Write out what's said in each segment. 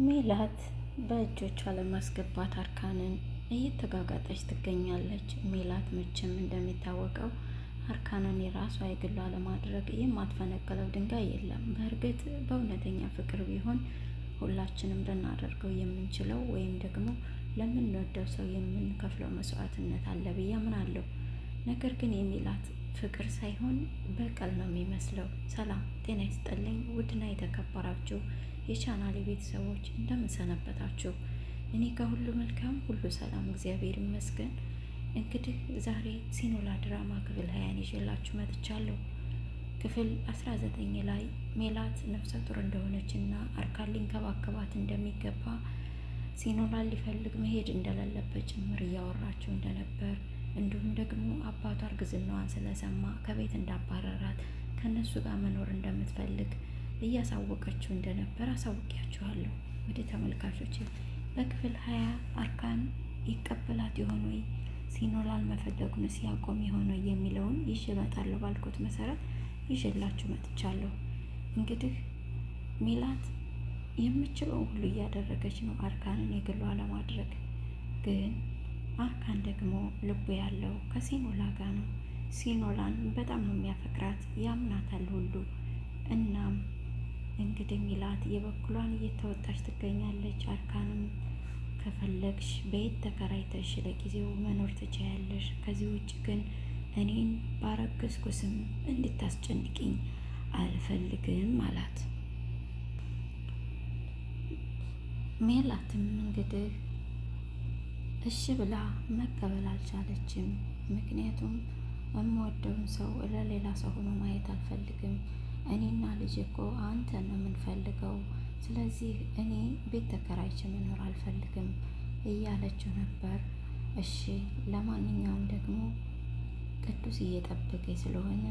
ሜላት በእጆቿ ለማስገባት አርካንን እየተጋጋጠች ትገኛለች። ሜላት መቼም እንደሚታወቀው አርካንን የራሷ የግሏ ለማድረግ የማትፈነቅለው ድንጋይ የለም። በእርግጥ በእውነተኛ ፍቅር ቢሆን ሁላችንም ልናደርገው የምንችለው ወይም ደግሞ ለምንወደው ሰው የምንከፍለው መስዋዕትነት አለ ብዬ አምናለሁ። ነገር ግን የሜላት ፍቅር ሳይሆን በቀል ነው የሚመስለው። ሰላም ጤና ይስጥልኝ ውድና የተከበራችሁ የቻናሌ ቤተሰቦች እንደምንሰነበታችሁ፣ እኔ ከሁሉ መልካም ሁሉ ሰላም እግዚአብሔር ይመስገን። እንግዲህ ዛሬ ሲኖላ ድራማ ክፍል 20 ይዤላችሁ መጥቻለሁ። ክፍል 19 ላይ ሜላት ነፍሰ ጡር እንደሆነች እና አርካን ሊንከባከባት እንደሚገባ ሲኖላን ሊፈልግ መሄድ እንደሌለበት ጭምር እያወራቸው እንደነበር፣ እንዲሁም ደግሞ አባቷ እርግዝናዋን ስለሰማ ከቤት እንዳባረራት ከእነሱ ጋር መኖር እንደምትፈልግ እያሳወቀችው እንደነበር አሳውቂያችኋለሁ። ወደ ተመልካቾች በክፍል 20 አርካን ይቀበላት የሆነ ወይ ሲኖላን መፈለጉን ሲያቆም የሆነ የሚለውን ይዤ እመጣለሁ ባልኩት መሰረት ይዤላችሁ መጥቻለሁ። እንግዲህ ሜላት የምችለውን ሁሉ እያደረገች ነው አርካንን የግሏ ለማድረግ። ግን አርካን ደግሞ ልቡ ያለው ከሲኖላ ጋር ነው። ሲኖላን በጣም ነው የሚያፈቅራት፣ ያምናታል ሁሉ። እናም እንግዲህ ሜላት የበኩሏን እየተወጣች ትገኛለች። አርካንም ከፈለግሽ ቤት ተከራይተሽ ለጊዜው መኖር ትችያለሽ፣ ከዚህ ውጭ ግን እኔን ባረገዝኩ ስም እንድታስጨንቅኝ አልፈልግም አላት። ሜላትም እንግዲህ እሺ ብላ መቀበል አልቻለችም። ምክንያቱም የምወደውን ሰው ለሌላ ሰው ሆኖ ማየት አልፈልግም። እኔና ልጅ እኮ አንተን ነው የምንፈልገው። ስለዚህ እኔ ቤት ተከራይቼ መኖር አልፈልግም እያለችው ነበር። እሺ ለማንኛውም ደግሞ ቅዱስ እየጠበቀኝ ስለሆነ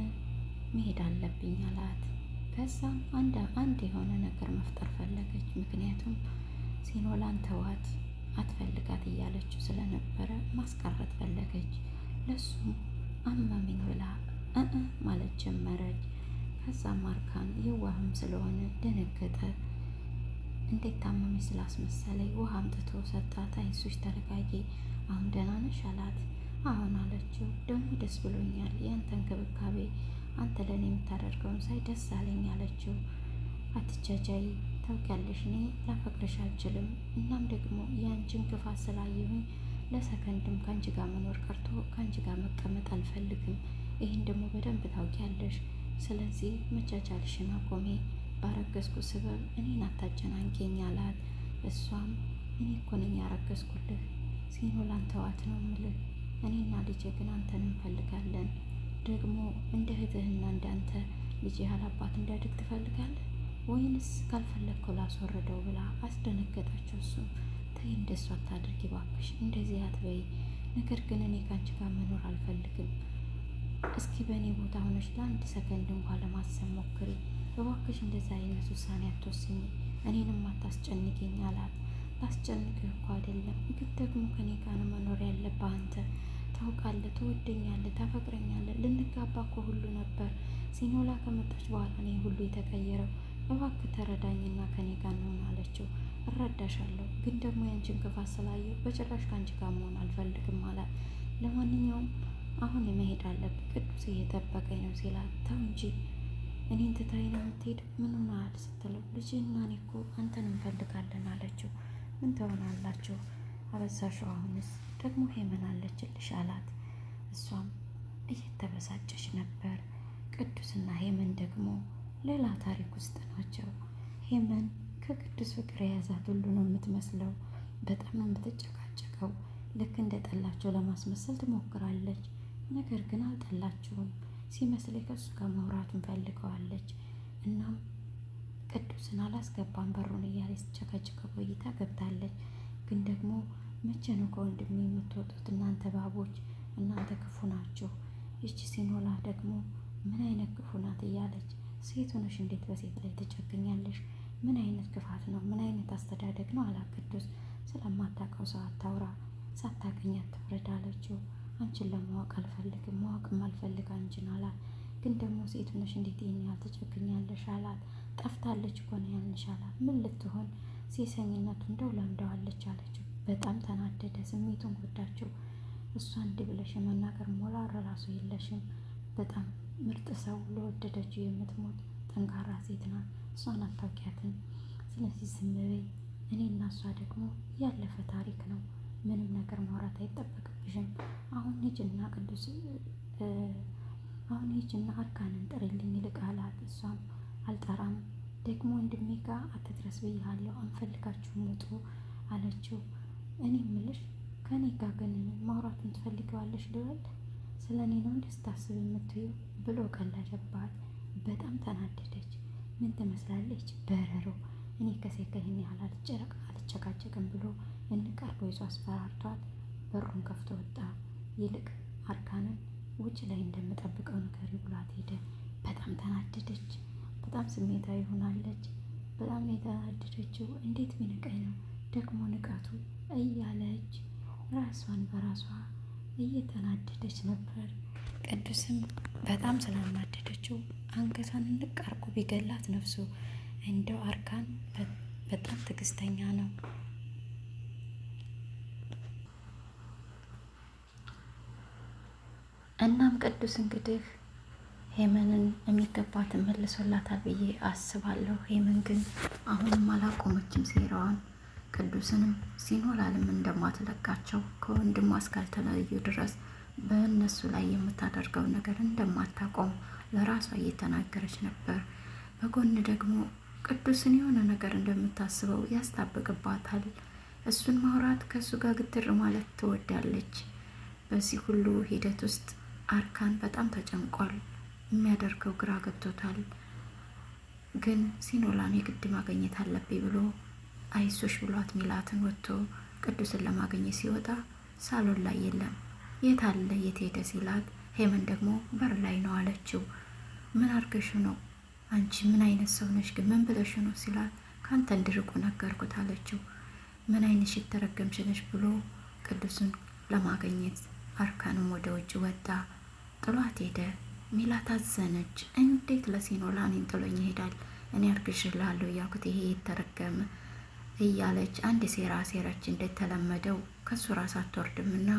መሄድ አለብኝ አላት። ከዛም አንድ የሆነ ነገር መፍጠር ፈለገች። ምክንያቱም ሲኖላን ተዋት አትፈልጋት እያለችው ስለነበረ ማስቀረት ፈለገች። ለሱም አመመኝ ብላ ማለት ጀመረች። ከዛም አርካን የዋህም ስለሆነ ደነገጠ። እንዴት ታመመች ስላስመሰለኝ ውሃ አምጥቶ ሰጣት። አይዞሽ ተረጋጊ፣ አሁን ደህና ነሽ አላት። አሁን አለችው። ደግሞ ደስ ብሎኛል፣ ያንተ እንክብካቤ፣ አንተ ለእኔ የምታደርገውን ሳይ ደስ አለኝ አለችው። አትጃጃይ፣ ታውቂያለሽ እኔ ላፈቅርሽ አልችልም። እናም ደግሞ የአንቺን ክፋት ስላየሁኝ ለሰከንድም ከአንቺ ጋር መኖር ቀርቶ ከአንቺ ጋር መቀመጥ አልፈልግም። ይህን ደግሞ በደንብ ታውቂያለሽ። ስለዚህ መጃጃልሽን አቆሜ፣ ባረገዝኩ ስበብ እኔን አታጨናንቄኝ አላት። እሷም እኔ እኮ ነኝ ያረገዝኩልህ፣ ሲኖላን ተዋት ነው ምልህ። እኔና ልጄ ግን አንተን እንፈልጋለን። ደግሞ እንደ እህትህና እንዳንተ ልጄ ያላባት እንዲያድግ ትፈልጋለህ ወይንስ ካልፈለግከው ላስወረደው ብላ አስደነገጠችው። እሱም ተይ እንደሱ አታድርጊ እባክሽ፣ እንደዚህ አትበይ። ነገር ግን እኔ ከአንቺ ጋር መኖር አልፈልግም። እስኪ በእኔ ቦታ ሆነች ለአንድ ሰከንድ እንኳን ለማሰብ ሞክሪ እባክሽ። እንደዚህ አይነት ውሳኔ አትወስኝ፣ እኔንም አታስጨንቅኝ አላት። ላስጨንቅህ እኮ አይደለም፣ ግን ደግሞ ከኔ ጋር ነው መኖር ያለብህ አንተ። ታውቃለህ፣ ትወደኛለህ፣ ታፈቅረኛለህ፣ ልንጋባ እኮ ሁሉ ነበር። ሲኖላ ከመጣች በኋላ እኔ ሁሉ የተቀየረው። እባክህ ተረዳኝና ከኔ ጋር እንሆን አለችው። እረዳሻለሁ፣ ግን ደግሞ ያንቺን ክፋት ስላየሁ በጭራሽ ከአንቺ ጋር መሆን አልፈልግም አላት። ለማንኛውም አሁን መሄድ አለብህ፣ ቅዱስ እየጠበቀኝ ነው ሲላት፣ ተው እንጂ እኔን ትታይ ነው የምትሄድ? ምን ሆነሃል ስትለው፣ ልጅና እኔ እኮ አንተን እንፈልጋለን አለችው። ምን ትሆናላችሁ? አበዛሽው። አሁንስ ደግሞ ሄመን አለችልሽ አላት። እሷም እየተበሳጨች ነበር። ቅዱስና ሄመን ደግሞ ሌላ ታሪክ ውስጥ ናቸው። ሄመን ከቅዱስ ፍቅር የያዛት ሁሉ ነው የምትመስለው። በጣም ነው የምትጨቃጨቀው። ልክ እንደ ጠላቸው ለማስመሰል ትሞክራለች። ነገር ግን አልጠላችውም። ሲመስለኝ ከእሱ ጋር ማውራቱን ፈልገዋለች። እናም ቅዱስን አላስገባም በሩን እያለች ጨቀጭቀ ቆይታ ገብታለች። ግን ደግሞ መቼ ነው ከወንድሜ የምትወጡት እናንተ ባቦች? እናንተ ክፉ ናችሁ። ይቺ ሲኖላ ደግሞ ምን አይነት ክፉ ናት እያለች ሴት ሆነሽ እንዴት በሴት ላይ ትጨክኛለሽ? ምን አይነት ክፋት ነው? ምን አይነት አስተዳደግ ነው አላት ቅዱስ። ስለማታውቀው ሰው አታውራ፣ ሳታገኝ አትፍረድ አለችው። አንቺን ለማወቅ አልፈልግም፣ ማወቅም አልፈልግ አንቺን አላት። ግን ደግሞ ሴት ሆነሽ እንዴት ይህን ያህል ትጨክኛለሽ አላት። ጠፍታለች እኮ ነው ያልንሽ አላት። ምን ልትሆን ሴሰኝነቱ እንደው ለምደዋለች አለችው። በጣም ተናደደ። ስሜቱን ጎዳችው። እሷ እንዲህ ብለሽ የመናገር ሞራል ራሱ የለሽም። በጣም ምርጥ ሰው ለወደደችው የምትሞት ጠንካራ ሴት ናት። እሷን አታውቂያትም። ስለዚህ ዝም በይ። እኔ እና እሷ ደግሞ ያለፈ ታሪክ ነው። ምንም ነገር ማውራት አይጠበቅብሽም። አሁን ሂጂና አርካንን ጥሪልኝ ይልቅ አላት። እሷም አልጠራም ደግሞ ወንድሜ ጋር አትድረስ ብያለሁ። አንፈልጋችሁም ውጡ አለችው። እኔ ምልሽ ከኔ ጋር ግን ማውራቱን ትፈልጊዋለሽ ልበል? ስለ እኔ ነው እንደ ስታስብ የምትዩ ብሎ ቀለደባት። በጣም ተናደደች። ምን ትመስላለች በረሮ። እኔ ከሴት ጋር ይህን ያህል አልጨቃጨቅም ብሎ እንቀርቦ ይዞ አስፈራርቷት በሩን ከፍቶ ወጣ። ይልቅ አርካንን ውጭ ላይ እንደምጠብቀው ነገር ብሏት ሄደ። በጣም ተናደደች። በጣም ስሜታዊ ሆናለች። በጣም የተናደደችው እንዴት ቢንቀኝ ነው ደግሞ ንቀቱ እያለች ራሷን በራሷ እየተናደደች ነበር። ቅዱስም በጣም ስላናደደችው አንገቷን ንቅ አርጎ ቢገላት ነፍሱ። እንደው አርካን በጣም ትዕግስተኛ ነው። እናም ቅዱስ እንግዲህ ሄመንን የሚገባትን መልሶላታል ብዬ አስባለሁ። ሄመን ግን አሁንም አላቆመችም ሴራዋን። ቅዱስንም ሲኖላልም እንደማትለቃቸው ከወንድሟ እስካልተለያዩ ድረስ በእነሱ ላይ የምታደርገው ነገር እንደማታቆም ለራሷ እየተናገረች ነበር። በጎን ደግሞ ቅዱስን የሆነ ነገር እንደምታስበው ያስታብቅባታል። እሱን ማውራት ከእሱ ጋር ግትር ማለት ትወዳለች። በዚህ ሁሉ ሂደት ውስጥ አርካን በጣም ተጨንቋል። የሚያደርገው ግራ ገብቶታል። ግን ሲኖላን የግድ ማግኘት አለብኝ ብሎ አይዞሽ ብሏት ሚላትን ወጥቶ ቅዱስን ለማግኘት ሲወጣ ሳሎን ላይ የለም። የት አለ የት ሄደ ሲላት ሄመን ደግሞ በር ላይ ነው አለችው። ምን አርገሽ ነው አንቺ? ምን አይነት ሰው ነሽ ግን? ምን ብለሽ ነው ሲላት ካንተ እንድርቁ ነገርኩት አለችው። ምን አይነት የተረገምሽ ነሽ ብሎ ቅዱስን ለማግኘት አርካንም ወደ ውጭ ወጣ። ጥሏት ሄደ። ሚላት አዘነች። እንዴት ለሲኖላ እኔን ጥሎኝ ይሄዳል? እኔ አርግሽላለሁ እያልኩት ይሄ የተረገመ እያለች አንድ ሴራ ሴረች። እንደተለመደው ከሱ ራስ አትወርድምና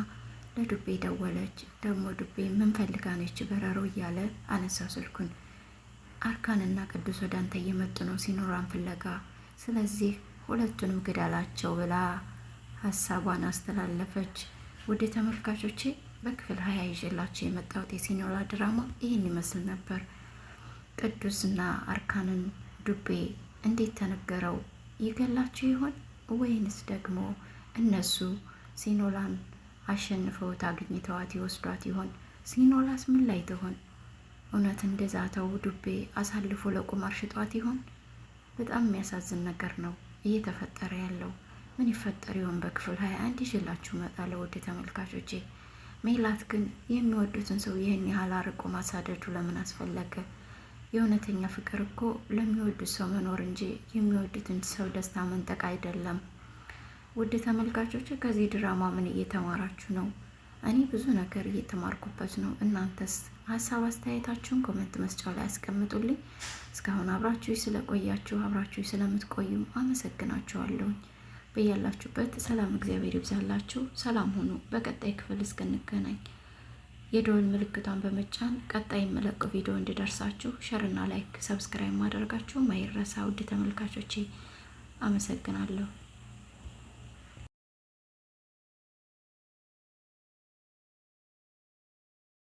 ለዱቤ ደወለች። ደግሞ ዱቤ ምን ፈልጋ ነች በረሮ እያለ አነሳው ስልኩን። አርካንና ቅዱስ ወደ አንተ እየመጡ ነው ሲኖራን ፍለጋ፣ ስለዚህ ሁለቱንም ግዳላቸው ብላ ሀሳቧን አስተላለፈች። ወደ ተመልካቾቼ በክፍል 20 ይዤላቸው የመጣሁት የሲኖላ ድራማ ይህን ይመስል ነበር። ቅዱስና አርካንን ዱቤ እንዴት ተነገረው? ይገላቸው ይሆን ወይንስ ደግሞ እነሱ ሲኖላን አሸንፈውት አግኝተዋት ይወስዷት ይሆን? ሲኖላስ ምን ላይ ትሆን? እውነት እንደዛተው ዱቤ አሳልፎ ለቁማር ሽጧት ይሆን? በጣም የሚያሳዝን ነገር ነው እየተፈጠረ ያለው። ምን ይፈጠር ይሆን? በክፍል 21 ይዤላችሁ እመጣለሁ ውድ ተመልካቾቼ። ሜላት ግን የሚወዱትን ሰው ይህን ያህል አርቆ ማሳደዱ ለምን አስፈለገ? የእውነተኛ ፍቅር እኮ ለሚወዱት ሰው መኖር እንጂ የሚወዱትን ሰው ደስታ መንጠቅ አይደለም። ውድ ተመልካቾች ከዚህ ድራማ ምን እየተማራችሁ ነው? እኔ ብዙ ነገር እየተማርኩበት ነው። እናንተስ ሀሳብ አስተያየታችሁን ኮሜንት መስጫው ላይ አስቀምጡልኝ። እስካሁን አብራችሁ ስለቆያችሁ አብራችሁ ስለምትቆዩም አመሰግናችኋለሁ። በያላችሁበት ሰላም እግዚአብሔር ይብዛላችሁ። ሰላም ሁኑ። በቀጣይ ክፍል እስክንገናኝ የደወል ምልክቷን በመጫን ቀጣይ የምለቀው ቪዲዮ እንዲደርሳችሁ ሸርና ላይክ፣ ሰብስክራይብ ማድረጋችሁ ማይረሳ። ውድ ተመልካቾቼ አመሰግናለሁ።